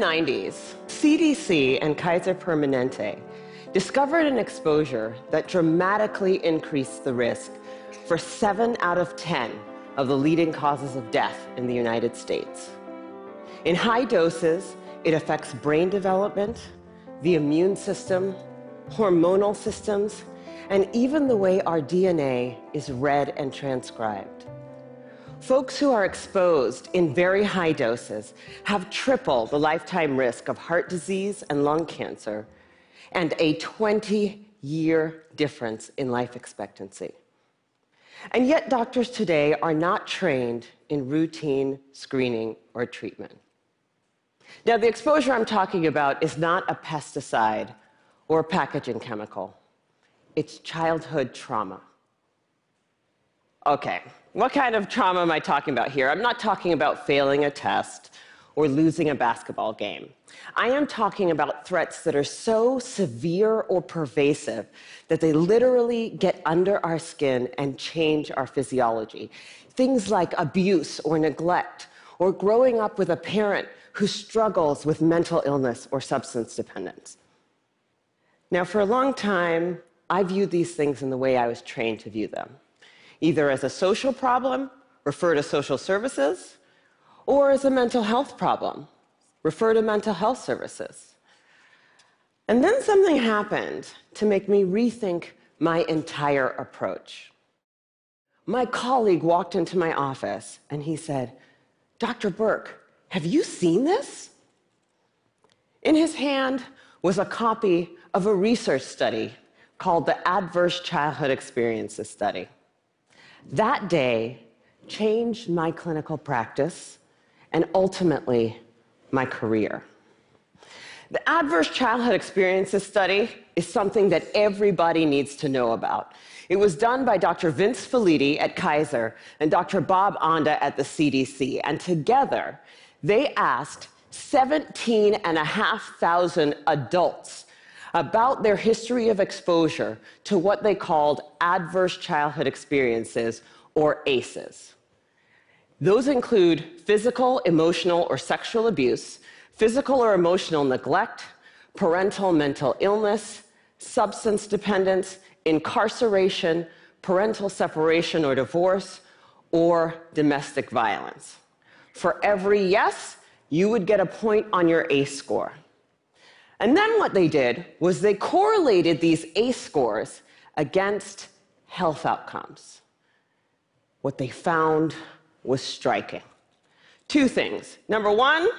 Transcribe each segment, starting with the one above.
90s, CDC and Kaiser Permanente discovered an exposure that dramatically increased the risk for 7 out of 10 of the leading causes of death in the United States. In high doses, it affects brain development, the immune system, hormonal systems, and even the way our DNA is read and transcribed. Folks who are exposed in very high doses have triple the lifetime risk of heart disease and lung cancer, and a 20-year difference in life expectancy. And yet doctors today are not trained in routine screening or treatment. Now, the exposure I'm talking about is not a pesticide or a packaging chemical. It's childhood trauma. Okay, what kind of trauma am I talking about here? I'm not talking about failing a test or losing a basketball game. I am talking about threats that are so severe or pervasive that they literally get under our skin and change our physiology. Things like abuse or neglect, or growing up with a parent who struggles with mental illness or substance dependence. Now, for a long time, I viewed these things in the way I was trained to view them, either as a social problem, refer to social services, or as a mental health problem, refer to mental health services. And then something happened to make me rethink my entire approach. My colleague walked into my office and he said, "Dr. Burke, have you seen this?" In his hand was a copy of a research study called the Adverse Childhood Experiences Study. That day changed my clinical practice and ultimately my career. The Adverse Childhood Experiences Study is something that everybody needs to know about. It was done by Dr. Vince Felitti at Kaiser and Dr. Bob Onda at the CDC, and together they asked 17,500 adults about their history of exposure to what they called adverse childhood experiences, or ACEs. Those include physical, emotional, or sexual abuse, physical or emotional neglect, parental mental illness, substance dependence, incarceration, parental separation or divorce, or domestic violence. For every yes, you would get a point on your ACE score. And then what they did was they correlated these ACE scores against health outcomes. What they found was striking. Two things. Number one,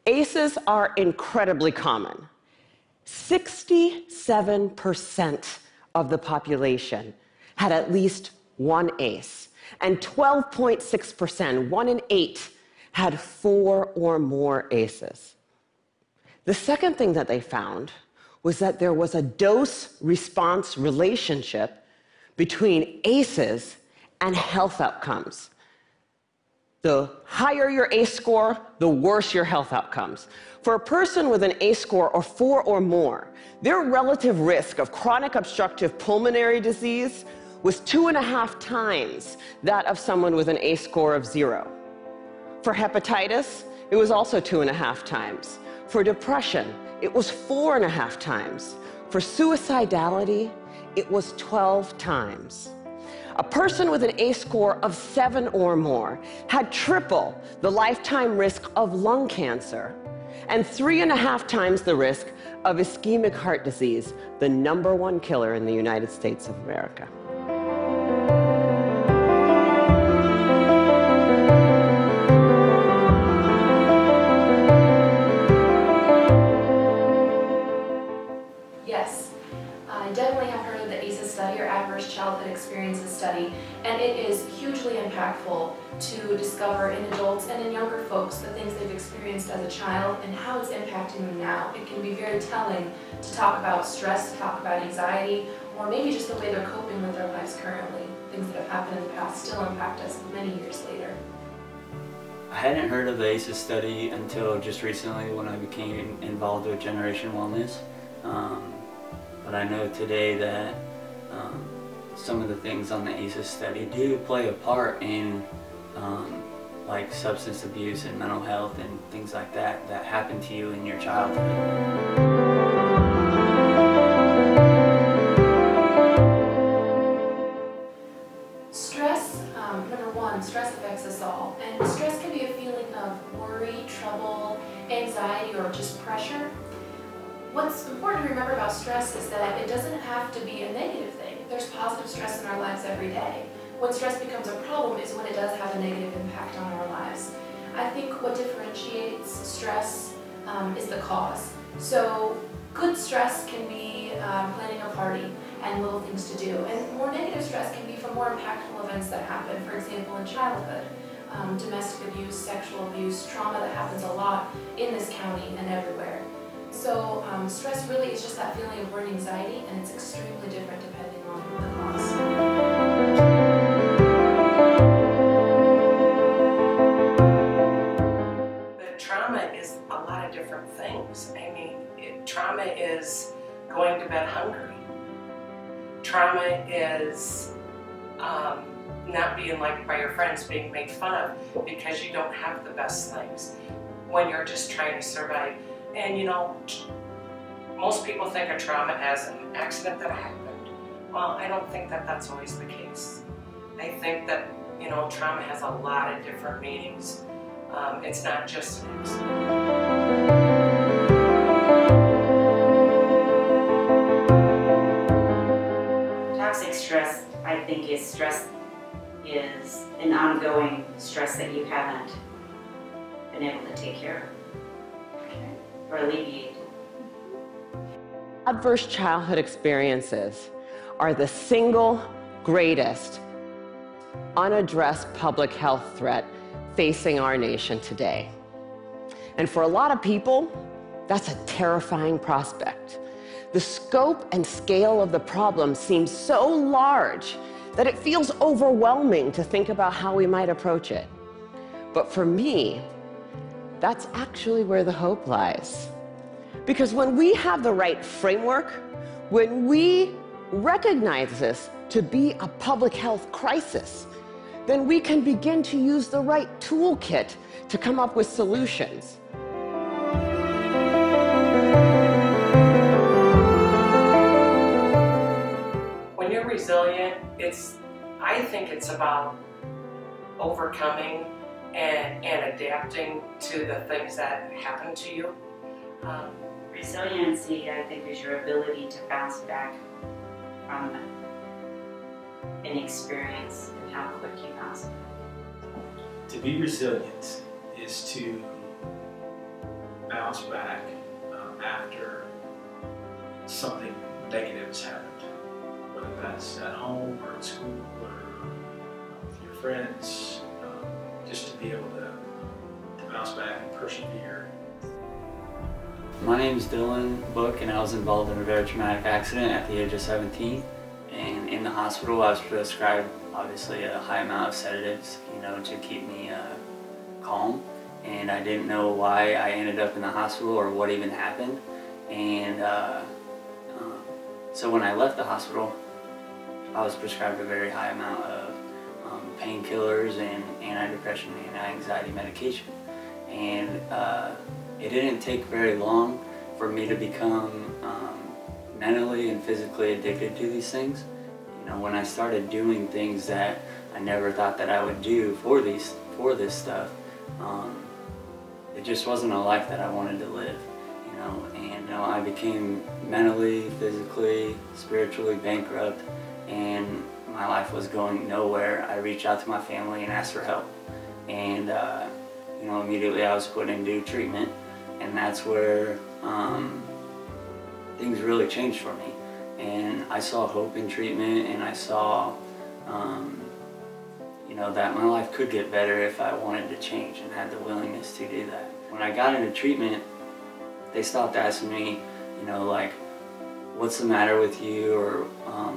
ACEs are incredibly common. 67% of the population had at least one ACE, and 12.6%, 1 in 8, had 4 or more ACEs. The second thing that they found was that there was a dose-response relationship between ACEs and health outcomes. The higher your ACE score, the worse your health outcomes. For a person with an ACE score of 4 or more, their relative risk of chronic obstructive pulmonary disease was 2.5 times that of someone with an ACE score of 0. For hepatitis, it was also 2.5 times. For depression, it was 4.5 times. For suicidality, it was 12 times. A person with an ACE score of 7 or more had triple the lifetime risk of lung cancer and 3.5 times the risk of ischemic heart disease, the #1 killer in the United States of America. Yes, I definitely have heard of the ACEs study, or Adverse Childhood Experiences Study, and it is hugely impactful to discover in adults and in younger folks the things they've experienced as a child and how it's impacting them now. It can be very telling to talk about stress, to talk about anxiety, or maybe just the way they're coping with their lives currently. Things that have happened in the past still impact us many years later. I hadn't heard of the ACEs study until just recently when I became involved with Generation Wellness. But I know today that some of the things on the ACEs study do play a part in like substance abuse and mental health and things like that that happen to you in your childhood. Stress, number one, stress affects us all. And stress can be a feeling of worry, trouble, anxiety, or just pressure. What's important to remember about stress is that it doesn't have to be a negative thing. There's positive stress in our lives every day. When stress becomes a problem is when it does have a negative impact on our lives. I think what differentiates stress is the cause. So good stress can be planning a party and little things to do. And more negative stress can be from more impactful events that happen, for example, in childhood. Domestic abuse, sexual abuse, trauma that happens a lot in this county and everywhere. So stress really is just that feeling of worry and anxiety, and it's extremely different depending on the cause. But trauma is a lot of different things. I mean, trauma is going to bed hungry. Trauma is not being liked by your friends, being made fun of because you don't have the best things when you're just trying to survive. And you know, most people think of trauma as an accident that happened. Well, I don't think that that's always the case. I think that, you know, trauma has a lot of different meanings. It's not just an accident. Toxic stress, I think, is an ongoing stress that you haven't been able to take care of or alleviate. Adverse childhood experiences are the single greatest unaddressed public health threat facing our nation today. And for a lot of people, that's a terrifying prospect. The scope and scale of the problem seems so large that it feels overwhelming to think about how we might approach it. But for me, that's actually where the hope lies. Because when we have the right framework, when we recognize this to be a public health crisis, then we can begin to use the right toolkit to come up with solutions. When you're resilient, I think it's about overcoming and adapting to the things that happen to you. Resiliency, I think, is your ability to bounce back from an experience and how quick you bounce back. To be resilient is to bounce back after something negative has happened, whether that's at home or at school or with your friends, just to be able to bounce back and persevere. My name is Dylan Book, and I was involved in a very traumatic accident at the age of 17. And in the hospital, I was prescribed, obviously, a high amount of sedatives, you know, to keep me calm. And I didn't know why I ended up in the hospital or what even happened. And so when I left the hospital, I was prescribed a very high amount of painkillers and antidepressant and anxiety medication. And it didn't take very long for me to become mentally and physically addicted to these things. You know, when I started doing things that I never thought that I would do for this stuff, it just wasn't a life that I wanted to live. You know, and I became mentally, physically, spiritually bankrupt, and my life was going nowhere. I reached out to my family and asked for help, and you know, immediately I was put into treatment, and that's where things really changed for me. And I saw hope in treatment, and I saw you know, that my life could get better if I wanted to change and had the willingness to do that. When I got into treatment, they stopped asking me, you know, like, what's the matter with you, or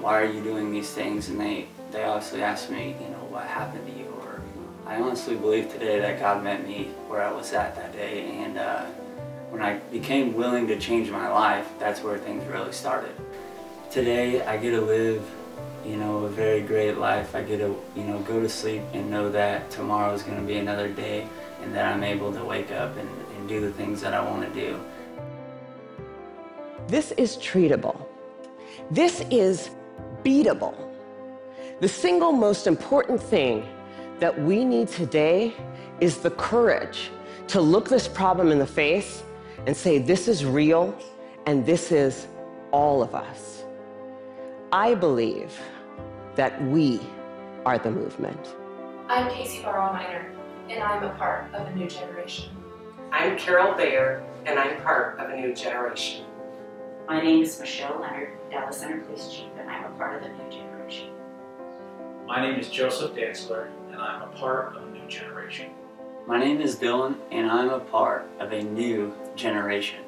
why are you doing these things? And they obviously asked me, you know, what happened to you, or I honestly believe today that God met me where I was at that day, and when I became willing to change my life, that's where things really started. Today, I get to live you know, a very great life. I get to, you know, go to sleep and know that tomorrow is going to be another day, and that I'm able to wake up and do the things that I want to do. This is treatable. This is beatable. The single most important thing that we need today is the courage to look this problem in the face and say, this is real, and this is all of us. I believe that we are the movement. I'm Casey Barrow-Miner, and I'm a part of a new generation. I'm Carol Bayer, and I'm part of a new generation. My name is Michelle Leonard, Dallas Center Police Chief, and I'm a part of the new generation. My name is Joseph Dantzler, and I'm a part of a new generation. My name is Dylan, and I'm a part of a new generation.